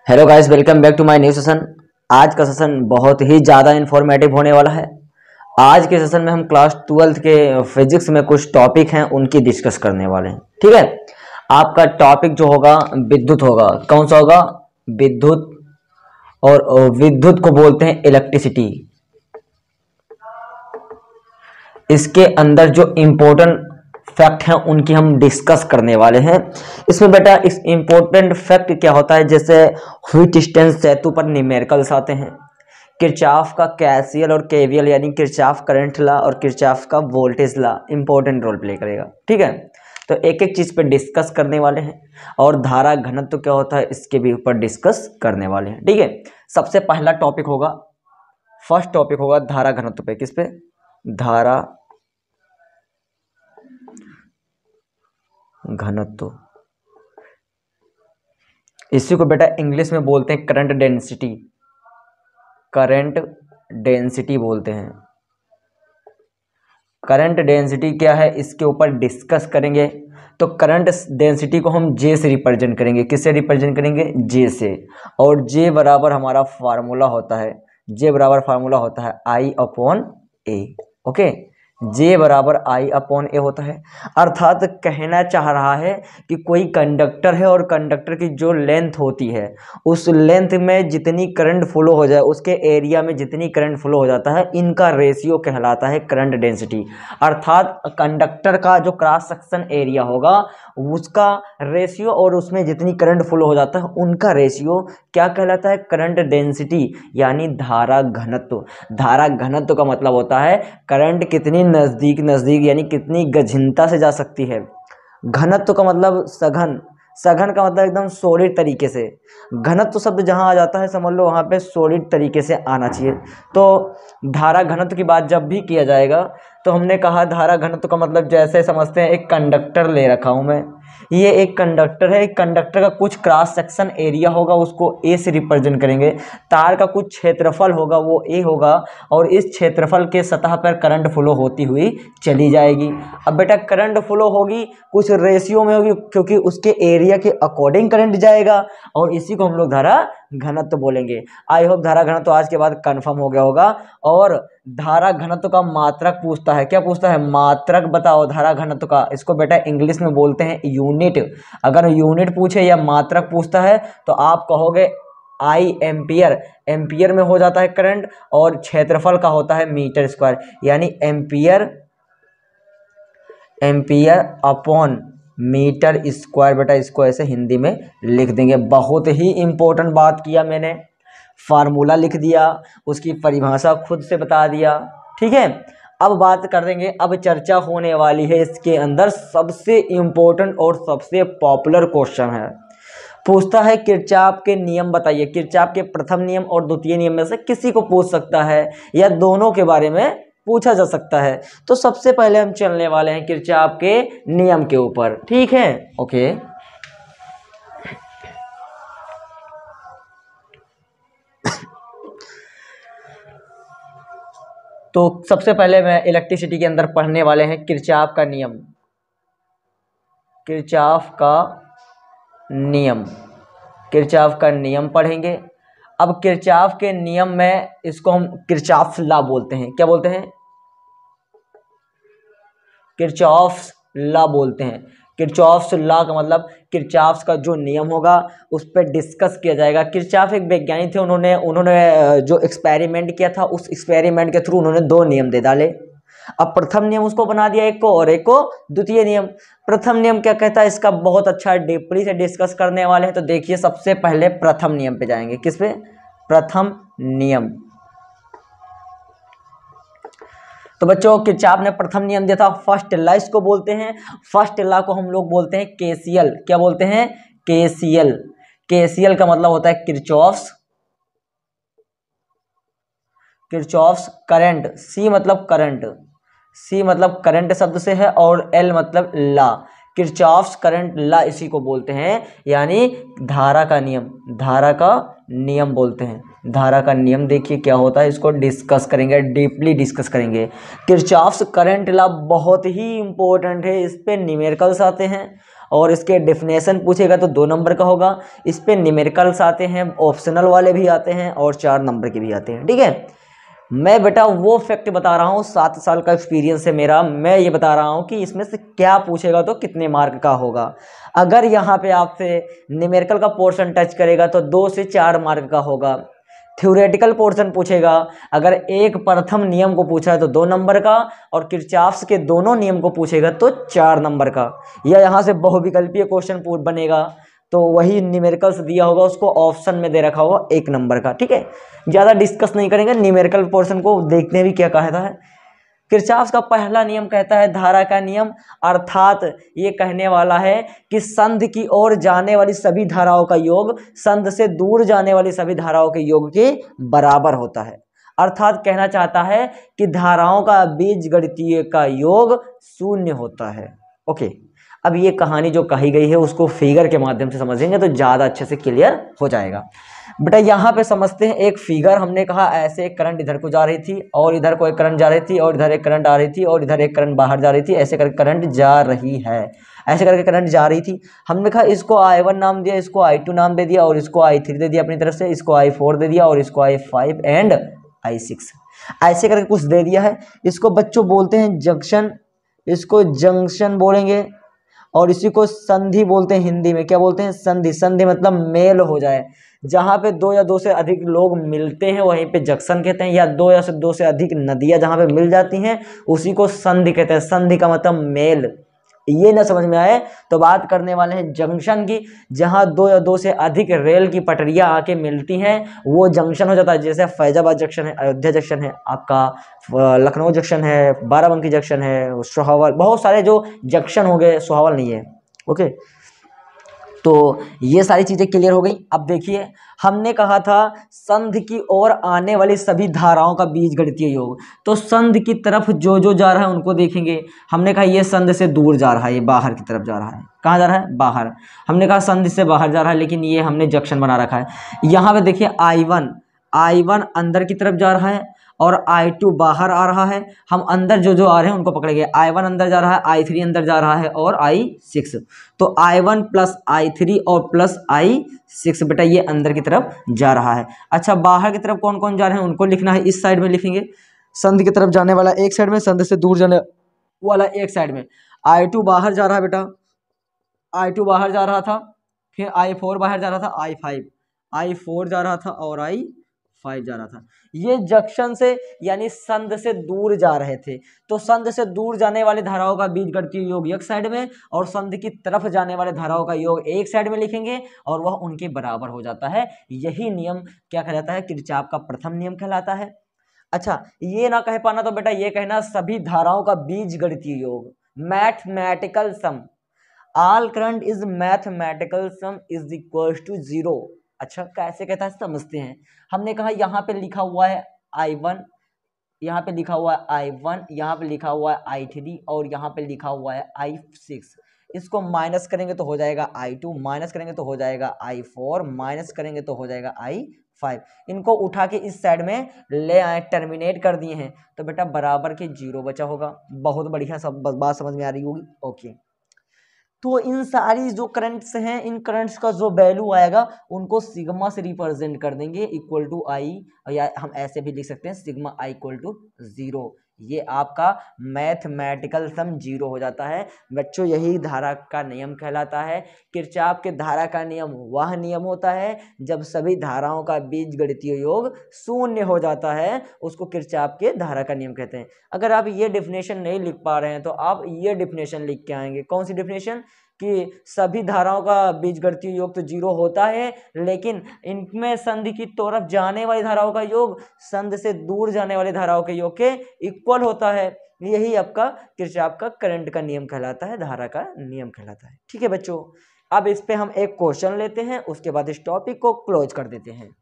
Hello guys, welcome back to my new session. आज का session बहुत ही ज़्यादा इन्फॉर्मेटिव होने वाला है। आज के सेशन में हम क्लास 12th के फिजिक्स में कुछ टॉपिक हैं उनकी डिस्कस करने वाले हैं। ठीक है, आपका टॉपिक जो होगा विद्युत होगा। कौन सा होगा? विद्युत। और विद्युत को बोलते हैं इलेक्ट्रिसिटी। इसके अंदर जो इम्पोर्टेंट फैक्ट हैं उनकी हम डिस्कस करने वाले हैं। इसमें बेटा इस इम्पोर्टेंट फैक्ट क्या होता है, जैसे हीट डिस्टेंस सेतु पर न्यूमेरिकल्स आते हैं, किरचॉफ का कैसीएल और केवीएल यानी किरचॉफ करंट लॉ और किरचॉफ का voltage law important role play करेगा। ठीक है, तो एक एक चीज पे डिस्कस करने वाले हैं और धारा घनत्व क्या होता है इसके भी ऊपर डिस्कस करने वाले हैं। ठीक है, सबसे पहला टॉपिक होगा, फर्स्ट टॉपिक होगा धारा घनत्व पे। किस पे? धारा घनत्व। इसी को बेटा इंग्लिश में बोलते हैं करंट डेंसिटी। करंट डेंसिटी बोलते हैं। करंट डेंसिटी क्या है इसके ऊपर डिस्कस करेंगे। तो करंट डेंसिटी को हम जे से रिप्रेजेंट करेंगे। किससे रिप्रेजेंट करेंगे? जे से। और जे बराबर हमारा फार्मूला होता है, जे बराबर फार्मूला होता है आई अपॉन ए। ओके, जे बराबर आई अपॉन ए होता है। अर्थात कहना चाह रहा है कि कोई कंडक्टर है और कंडक्टर की जो लेंथ होती है उस लेंथ में जितनी करंट फ्लो हो जाए, उसके एरिया में जितनी करंट फ्लो हो जाता है, इनका रेशियो कहलाता है करंट डेंसिटी। अर्थात कंडक्टर का जो क्रॉस सेक्शन एरिया होगा उसका रेशियो और उसमें जितनी करंट फ्लो हो जाता है उनका रेशियो क्या कहलाता है? करंट डेंसिटी यानी धारा घनत्व। धारा घनत्व का मतलब होता है करंट कितनी नज़दीक नज़दीक यानी कितनी गहनता से जा सकती है। घनत्व का मतलब सघन, सघन का मतलब एकदम सॉलिड तरीके से। घनत्व शब्द जहाँ आ जाता है समझ लो वहाँ पे सॉलिड तरीके से आना चाहिए। तो धारा घनत्व की बात जब भी किया जाएगा तो हमने कहा धारा घनत्व का मतलब जैसे समझते हैं, एक कंडक्टर ले रखा हूँ मैं, ये एक कंडक्टर है। एक कंडक्टर का कुछ क्रॉस सेक्शन एरिया होगा उसको ए से रिप्रेजेंट करेंगे। तार का कुछ क्षेत्रफल होगा वो ए होगा और इस क्षेत्रफल के सतह पर करंट फ्लो होती हुई चली जाएगी। अब बेटा करंट फ्लो होगी कुछ रेशियो में होगी क्योंकि उसके एरिया के अकॉर्डिंग करंट जाएगा और इसी को हम लोग धारा घनत्व बोलेंगे। आई होप धारा घनत्व आज के बाद कंफर्म हो गया होगा। और धारा घनत्व का मात्रक पूछता है। क्या पूछता है? मात्रक बताओ धारा घनत्व का। इसको बेटा इंग्लिश में बोलते हैं यूनिट। अगर यूनिट पूछे या मात्रक पूछता है तो आप कहोगे आई एम्पियर। एम्पियर में हो जाता है करंट और क्षेत्रफल का होता है मीटर स्क्वायर यानी ampere, ampere upon metre square. बेटा इसको ऐसे हिंदी में लिख देंगे। बहुत ही इंपॉर्टेंट बात किया मैंने, फार्मूला लिख दिया, उसकी परिभाषा खुद से बता दिया। ठीक है, अब बात कर देंगे, अब चर्चा होने वाली है इसके अंदर सबसे इंपॉर्टेंट और सबसे पॉपुलर क्वेश्चन है। पूछता है किरचॉफ के नियम बताइए। किरचॉफ के प्रथम नियम और द्वितीय नियम में से किसी को पूछ सकता है या दोनों के बारे में पूछा जा सकता है। तो सबसे पहले हम चलने वाले हैं किरचॉफ के नियम के ऊपर। ठीक है, ओके। तो सबसे पहले मैं इलेक्ट्रिसिटी के अंदर पढ़ने वाले हैं किरचॉफ का नियम। किरचॉफ का नियम, किरचॉफ का नियम पढ़ेंगे। अब किरचॉफ के नियम में इसको हम किरचॉफ लॉ बोलते हैं। क्या बोलते हैं? किरचॉफ लॉ बोलते हैं। किरचॉफ लॉ का मतलब किरचॉफ का जो नियम होगा उस पर डिस्कस किया जाएगा। किरचॉफ एक वैज्ञानिक थे, उन्होंने जो एक्सपेरिमेंट किया था उस एक्सपेरिमेंट के थ्रू उन्होंने दो नियम दे डाले। अब प्रथम नियम उसको बना दिया एक को और एक को द्वितीय नियम। प्रथम नियम क्या कहता है इसका बहुत अच्छा डीपली से डिस्कस करने वाले हैं। तो देखिए सबसे पहले प्रथम नियम पे जाएंगे। किस पे? प्रथम नियम। तो बच्चों किरचॉफ ने प्रथम नियम दिया था फर्स्ट लॉ इसको बोलते हैं। फर्स्ट लॉ को हम लोग बोलते हैं केसीएल। क्या बोलते हैं? केसीएल। केसीएल का मतलब होता है किरचॉफ्स, किरचॉफ्स करंट। सी मतलब करंट, सी मतलब करंट शब्द से है और एल मतलब लॉ। किरचॉफ्स करंट लॉ इसी को बोलते हैं यानी धारा का नियम। धारा का नियम बोलते हैं। धारा का नियम देखिए क्या होता है, इसको डिस्कस करेंगे, डीपली डिस्कस करेंगे। किरचॉफ्स करंट लॉ बहुत ही इंपॉर्टेंट है, इस पे न्यूमेरिकल्स आते हैं और इसके डेफिनेशन पूछेगा तो 2 नंबर का होगा। इस पे न्यूमेरिकल्स आते हैं, ऑप्शनल वाले भी आते हैं और 4 नंबर के भी आते हैं। ठीक है, मैं बेटा वो फैक्ट बता रहा हूँ, 7 साल का एक्सपीरियंस है मेरा, मैं ये बता रहा हूँ कि इसमें से क्या पूछेगा तो कितने मार्क का होगा। अगर यहाँ पे आपसे न्यूमेरिकल का पोर्शन टच करेगा तो 2 से 4 मार्क का होगा। थ्योरेटिकल पोर्शन पूछेगा, अगर एक प्रथम नियम को पूछा है तो 2 नंबर का, और किरचॉफ्स के दोनों नियम को पूछेगा तो 4 नंबर का। या यहाँ से बहुविकल्पीय क्वेश्चन बनेगा तो वही न्यूमेरिकल्स दिया होगा, उसको ऑप्शन में दे रखा होगा 1 नंबर का। ठीक है, ज़्यादा डिस्कस नहीं करेंगे, न्यूमेरिकल पोर्शन को देखते हैं भी क्या कहता है। किरचॉफ का पहला नियम कहता है धारा का नियम, अर्थात ये कहने वाला है कि संध की ओर जाने वाली सभी धाराओं का योग संध से दूर जाने वाली सभी धाराओं के योग के बराबर होता है। अर्थात कहना चाहता है कि धाराओं का बीजगणितीय का योग 0 होता है। ओके, अब ये कहानी जो कही गई है उसको फिगर के माध्यम से समझेंगे तो ज़्यादा अच्छे से क्लियर हो जाएगा। बेटा यहाँ पे समझते हैं एक फिगर, हमने कहा ऐसे एक करंट इधर को जा रही थी और इधर को एक करंट जा रही थी और इधर एक करंट आ रही थी और इधर एक करंट बाहर जा रही थी, ऐसे करके करंट जा रही है, ऐसे करके करंट जा रही थी। हमने कहा इसको I1 नाम दिया, इसको I2 नाम दे दिया और इसको I3 दे दिया अपनी तरफ से, इसको I4 दे दिया और इसको I5 एंड I6 ऐसे करके कुछ दे दिया है। इसको बच्चों बोलते हैं जंक्शन, इसको जंक्शन बोलेंगे और इसी को संधि बोलते हैं। हिंदी में क्या बोलते हैं? संधि। संधि मतलब मेल हो जाए, जहाँ पे 2 या 2 से अधिक लोग मिलते हैं वहीं पे जंक्शन कहते हैं, या 2 या 2 से अधिक नदियाँ जहाँ पे मिल जाती हैं उसी को संधि कहते हैं। संधि का मतलब मेल। ये ना समझ में आए तो बात करने वाले हैं जंक्शन की, जहाँ 2 या 2 से अधिक रेल की पटरियाँ आके मिलती हैं वो जंक्शन हो जाता है। जैसे फैजाबाद जंक्शन है, अयोध्या जंक्शन है, आपका लखनऊ जंक्शन है, बाराबंकी जंक्शन है, सोहावल, बहुत सारे जो जंक्शन हो गए, सोहावल नहीं है। ओके, तो ये सारी चीज़ें क्लियर हो गई। अब देखिए हमने कहा था संध की ओर आने वाली सभी धाराओं का बीजगणितीय योग, तो संध की तरफ जो जो जा रहा है उनको देखेंगे। हमने कहा ये संध से दूर जा रहा है, ये बाहर की तरफ जा रहा है। कहाँ जा रहा है? बाहर। हमने कहा संध से बाहर जा रहा है, लेकिन ये हमने जंक्शन बना रखा है। यहाँ पे देखिए I1 अंदर की तरफ जा रहा है और I2 बाहर आ रहा है। हम अंदर जो जो आ रहे हैं उनको पकड़ेंगे। I1 अंदर जा रहा है, I3 अंदर जा रहा है और I6, तो I1 प्लस I3 और प्लस I6 बेटा ये अंदर की तरफ जा रहा है। अच्छा, बाहर की तरफ कौन कौन जा रहे हैं उनको लिखना है, इस साइड में लिखेंगे। संध की तरफ जाने वाला एक साइड में, संध से दूर जाने वाला एक साइड में। I2 बाहर जा रहा है बेटा, I2 बाहर जा रहा था, फिर I4 बाहर जा रहा था, I4 जा रहा था और I5 जा रहा था। ये जंक्शन से यानी संध से दूर जा रहे थे, तो संध से दूर जाने वाले धाराओं का बीजगणितीय योग एक साइड में और संध की तरफ जाने वाले धाराओं का योग एक साइड में लिखेंगे और वह उनके बराबर हो जाता है। यही नियम क्या कहलाता है? किरचॉफ का प्रथम नियम कहलाता है। अच्छा, ये ना कह पाना तो बेटा ये कहना सभी धाराओं का बीजगणितीय योग, mathematical sum, all current is mathematical sum is equal to 0। अच्छा, कैसे कहता है समझते हैं। हमने कहा यहाँ पे लिखा हुआ है I1, यहाँ पे लिखा हुआ है I1, यहाँ पे लिखा हुआ है I3 और यहाँ पे लिखा हुआ है I6। इसको माइनस करेंगे तो हो जाएगा I2, माइनस करेंगे तो हो जाएगा I4, माइनस करेंगे तो हो जाएगा I5। इनको उठा के इस साइड में ले आए, टर्मिनेट कर दिए हैं, तो बेटा बराबर के 0 बचा होगा। बहुत बढ़िया, सब बात समझ में आ रही होगी। ओके, तो इन सारी जो करंट्स हैं, इन करंट्स का जो वैल्यू आएगा उनको सिग्मा से रिप्रेजेंट कर देंगे, इक्वल टू I, या हम ऐसे भी लिख सकते हैं सिग्मा I इक्वल टू 0। ये आपका मैथमेटिकल सम 0 हो जाता है। बच्चों यही धारा का नियम कहलाता है। किरचॉफ के धारा का नियम वह नियम होता है जब सभी धाराओं का बीजगणितीय योग 0 हो जाता है, उसको किरचॉफ के धारा का नियम कहते हैं। अगर आप ये डेफिनेशन नहीं लिख पा रहे हैं तो आप ये डेफिनेशन लिख के आएंगे। कौन सी डेफिनेशन? कि सभी धाराओं का बीजगणितीय योग तो 0 होता है, लेकिन इनमें संधि की तरफ जाने वाली धाराओं का योग संधि से दूर जाने वाली धाराओं के योग के इक्वल होता है। यही आपका किरचॉफ का करंट का नियम कहलाता है, धारा का नियम कहलाता है। ठीक है बच्चों, अब इस पे हम एक क्वेश्चन लेते हैं, उसके बाद इस टॉपिक को क्लोज कर देते हैं।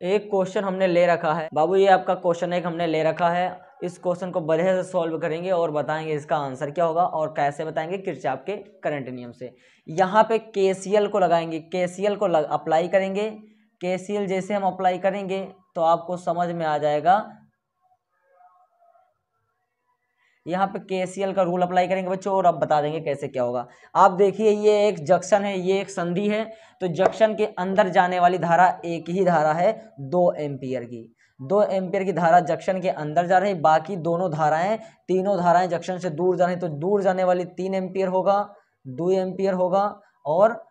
एक क्वेश्चन हमने ले रखा है बाबू, ये आपका क्वेश्चन एक हमने ले रखा है। इस क्वेश्चन को बढ़िया से सॉल्व करेंगे और बताएंगे इसका आंसर क्या होगा और कैसे बताएंगे किरचॉफ के करंट नियम से। यहाँ पे KCL को लगाएंगे, KCL को अप्लाई करेंगे, केसीएल जैसे हम अप्लाई करेंगे तो आपको समझ में आ जाएगा। यहाँ पे केसीएल का रूल अप्लाई करेंगे बच्चों और अब बता देंगे कैसे क्या होगा। आप देखिए ये एक जंक्शन है, ये एक संधि है, तो जंक्शन के अंदर जाने वाली धारा एक ही धारा है 2 एम्पियर की। 2 एम्पियर की धारा जंक्शन के अंदर जा रही, बाकी दोनों धाराएं, तीनों धाराएं जंक्शन से दूर जा रही, तो दूर जाने वाली 3 एम्पियर होगा, 2 एम्पियर होगा और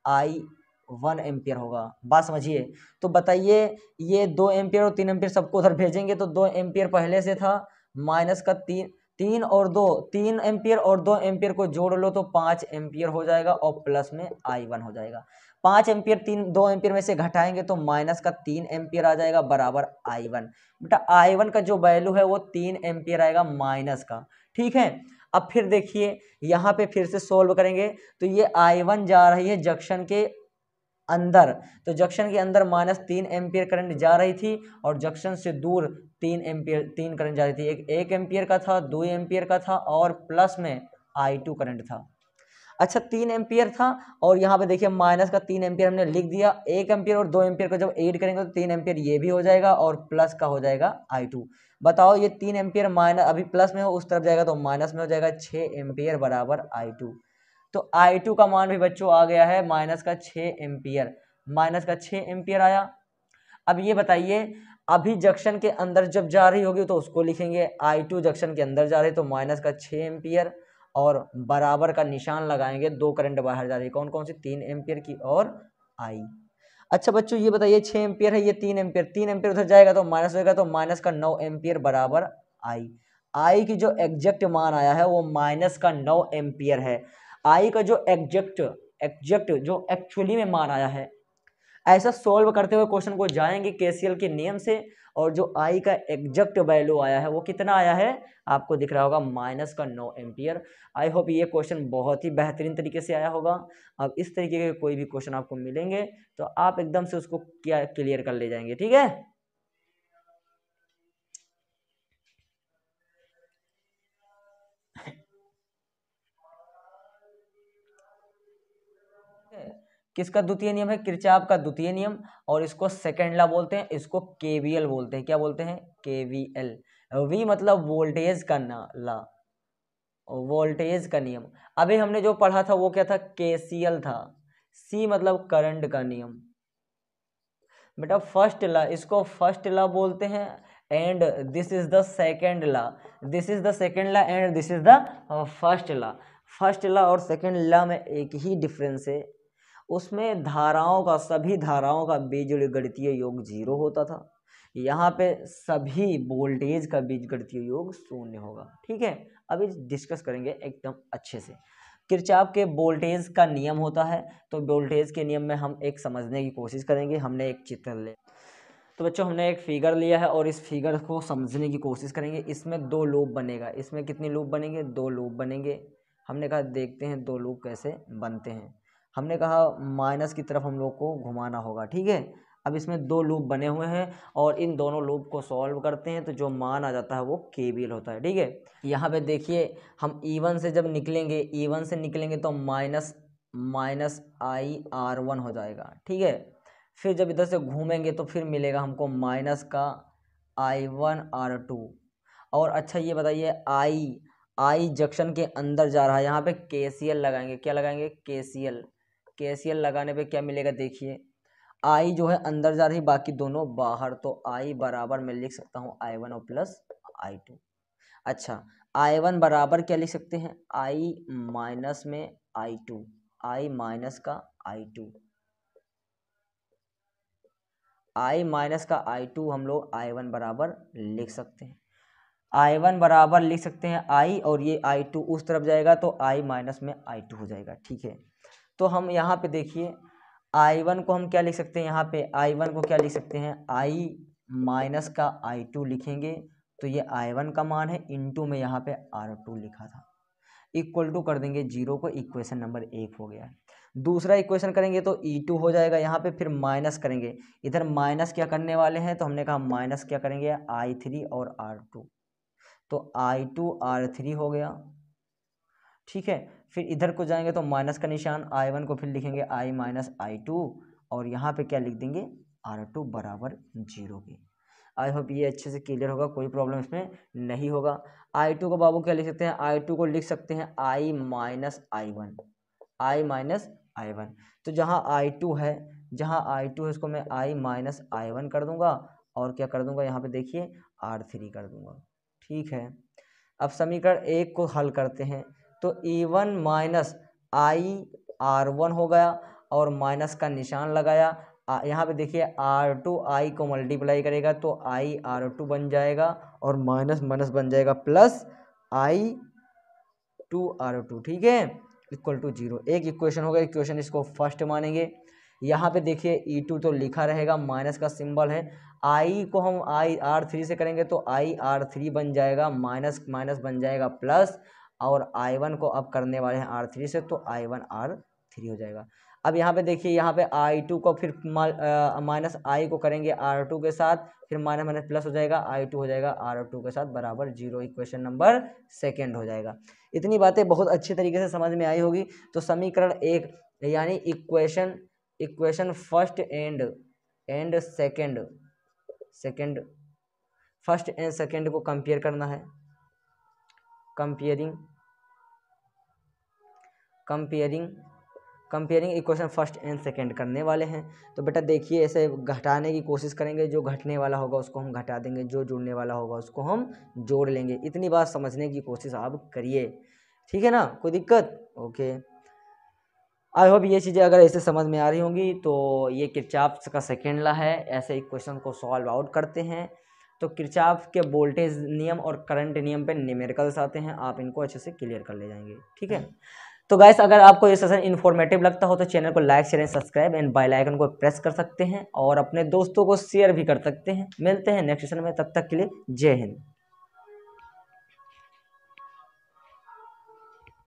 आई 1 एम्पियर होगा। बात समझिए। तो बताइए ये 2 एम्पियर और 3 एम्पियर सबको उधर भेजेंगे तो 2 एम्पियर पहले से था, माइनस का 3 एम्पियर और 2 एम्पियर को जोड़ लो तो 5 एम्पियर हो जाएगा और प्लस में I1 हो जाएगा। 5 एम्पियर 2 एम्पियर में से घटाएंगे तो माइनस का 3 एम्पियर आ जाएगा बराबर I1। बेटा I1 का जो वैल्यू है वो 3 एम्पियर आएगा माइनस का। ठीक है, अब फिर देखिए यहाँ पे फिर से सोल्व करेंगे तो ये I1 जा रही है जंक्शन के अंदर, तो जंक्शन के अंदर माइनस 3 एम्पियर करंट जा रही थी और जंक्शन से दूर 3 करंट जा रही थी। एक एम्पियर का था, 2 एम्पियर का था और प्लस में I2 करंट था। अच्छा 3 एम्पियर था और यहाँ पे देखिए माइनस का 3 एम्पियर हमने लिख दिया। 1 एम्पियर और 2 एम्पियर को जब ऐड करेंगे तो 3 एम्पियर ये भी हो जाएगा और प्लस का हो जाएगा I2। बताओ ये 3 एम्पियर माइनस अभी प्लस में हो, उस तरफ जाएगा तो माइनस में हो जाएगा, 6 एम्पियर बराबर I2। तो I2 का मान भी बच्चों आ गया है माइनस का 6 एम्पियर, माइनस का 6 एम्पियर आया। अब ये बताइए अभी जंक्शन के अंदर जब जा रही होगी तो उसको लिखेंगे, I2 जंक्शन के अंदर जा रही है तो माइनस का 6 एम्पियर और बराबर का निशान लगाएंगे, 2 करंट बाहर जा रही है, कौन कौन सी, 3 एम्पियर की और I। अच्छा बच्चों ये बताइए 6 एम्पियर है, ये 3 एम्पियर, 3 एम्पियर उधर जाएगा तो माइनस होगा, तो माइनस का 9 एम्पियर बराबर I की जो एग्जैक्ट मान आया है वो माइनस का 9 एम्पियर है। I का जो एग्जैक्ट जो एक्चुअली में मान आया है, ऐसा सॉल्व करते हुए क्वेश्चन को जाएंगे केसीएल के नियम से, और जो I का एग्जैक्ट वैल्यू आया है वो कितना आया है आपको दिख रहा होगा, माइनस का 9 एम्पियर। आई होप ये क्वेश्चन बहुत ही बेहतरीन तरीके से आया होगा। अब इस तरीके के कोई भी क्वेश्चन आपको मिलेंगे तो आप एकदम से उसको क्या क्लियर कर ले जाएंगे। ठीक है, किसका द्वितीय नियम है, किरचॉफ का द्वितीय नियम, और इसको सेकंड लॉ बोलते हैं, इसको केवीएल बोलते हैं। क्या बोलते हैं, केवीएल। वी मतलब वोल्टेज का लॉ, वोल्टेज का नियम। अभी हमने जो पढ़ा था वो क्या था, केसीएल था। सी मतलब करंट का नियम। बेटा फर्स्ट लॉ, इसको फर्स्ट लॉ बोलते हैं and this is the second law, this is the second law and this is the first law. First law और सेकंड लॉ में एक ही डिफरेंस है, उसमें धाराओं का, सभी धाराओं का बीजगणितीय योग 0 होता था, यहाँ पे सभी वोल्टेज का बीजगणितीय योग 0 होगा। ठीक है, अभी डिस्कस करेंगे एकदम अच्छे से। किरचॉफ के वोल्टेज का नियम होता है, तो वोल्टेज के नियम में हम एक समझने की कोशिश करेंगे। हमने एक चित्र ले, तो बच्चों हमने एक फिगर लिया है और इस फिगर को समझने की कोशिश करेंगे। इसमें 2 लूप बनेगा, इसमें कितने लूप बनेंगे, 2 लूप बनेंगे। हमने कहा देखते हैं 2 लूप कैसे बनते हैं। हमने कहा माइनस की तरफ हम लोग को घुमाना होगा। ठीक है, अब इसमें 2 लूप बने हुए हैं और इन दोनों लूप को सॉल्व करते हैं तो जो मान आ जाता है वो केवीएल होता है। ठीक है, यहाँ पे देखिए हम E1 से जब निकलेंगे, E1 से निकलेंगे तो माइनस IR1 हो जाएगा। ठीक है, फिर जब इधर से घूमेंगे तो फिर मिलेगा हमको माइनस का I1R2। और अच्छा ये बताइए I जंक्शन के अंदर जा रहा है, यहाँ पे केसीएल लगाएंगे। क्या लगाएंगे, केसीएल। केसीएल लगाने पे क्या मिलेगा, देखिए I जो है अंदर जा रही, बाकी दोनों बाहर, तो I बराबर मैं लिख सकता हूँ I1 और प्लस I2। अच्छा I1 बराबर क्या लिख सकते हैं, I माइनस में I2, I माइनस का I2, I माइनस का I2 हम लोग I1 बराबर लिख सकते हैं। I1 बराबर लिख सकते हैं I, और ये I2 उस तरफ जाएगा तो I माइनस में I2 हो जाएगा। ठीक है, तो हम यहाँ पे देखिए I1 को हम क्या लिख सकते हैं, यहाँ पे I1 को क्या लिख सकते हैं, I माइनस का I2 लिखेंगे, तो ये I1 का मान है, इनटू में यहाँ पे R2 लिखा था, इक्वल टू कर देंगे 0 को, इक्वेशन नंबर 1 हो गया है। दूसरा इक्वेशन करेंगे तो E2 हो जाएगा, यहाँ पे फिर माइनस करेंगे, इधर माइनस क्या करने वाले हैं, तो हमने कहा माइनस क्या करेंगे, I3 और R2, तो I2 R3 हो गया। ठीक है, फिर इधर को जाएंगे तो माइनस का निशान, I1 को फिर लिखेंगे I माइनस I2 और यहाँ पे क्या लिख देंगे R2 बराबर 0 के। आई होप ये अच्छे से क्लियर होगा, कोई प्रॉब्लम इसमें नहीं होगा। I2 को बाबू क्या लिख सकते हैं, I2 को लिख सकते हैं I माइनस I1। तो जहाँ I2 है, उसको मैं I माइनस I1 कर दूंगा और क्या कर दूंगा यहाँ पे देखिए R3 कर दूंगा। ठीक है, अब समीकरण 1 को हल करते हैं तो E1 माइनस IR1 हो गया और माइनस का निशान लगाया। यहाँ पे देखिए R2 I को मल्टीप्लाई करेगा तो IR2 बन जाएगा और माइनस माइनस बन जाएगा प्लस I2R2। ठीक है, इक्वल टू 0। एक इक्वेशन होगा, इक्वेशन इसको फर्स्ट मानेंगे। यहाँ पे देखिए E2 तो लिखा रहेगा, माइनस का सिंबल है। I को हम IR3 से करेंगे तो IR3 बन जाएगा, माइनस माइनस बन जाएगा प्लस, और I1 को अब करने वाले हैं R3 से तो I1R3 हो जाएगा। अब यहाँ पे देखिए, यहाँ पे I2 को फिर माइनस I को करेंगे R2 के साथ, फिर माइनस माइनस प्लस हो जाएगा, I2 हो जाएगा R2 के साथ बराबर 0। इक्वेशन नंबर 2 हो जाएगा। इतनी बातें बहुत अच्छे तरीके से समझ में आई होगी। तो समीकरण 1 यानी इक्वेशन फर्स्ट एंड सेकेंड को कंपेयर करना है। Comparing equation first and second करने वाले हैं। तो बेटा देखिए, ऐसे घटाने की कोशिश करेंगे, जो घटने वाला होगा उसको हम घटा देंगे, जो जुड़ने वाला होगा उसको हम जोड़ लेंगे। इतनी बात समझने की कोशिश आप करिए, ठीक है ना, कोई दिक्कत? ओके, आई होप ये चीज़ें अगर ऐसे समझ में आ रही होंगी। तो ये किरचॉफ का सेकेंड लॉ है, ऐसे इक्वेशन को सॉल्व आउट करते हैं। तो किरचॉफ के वोल्टेज नियम और करंट नियम पे न्यूमेरिकल्स आते हैं, आप इनको अच्छे से क्लियर कर ले जाएंगे। ठीक है, तो गाइस अगर आपको ये सेशन इन्फॉर्मेटिव लगता हो तो चैनल को like share and subscribe and bell icon को प्रेस कर सकते हैं और अपने दोस्तों को शेयर भी कर सकते हैं। मिलते हैं नेक्स्ट सेशन में, तब तक के लिए जय हिंद।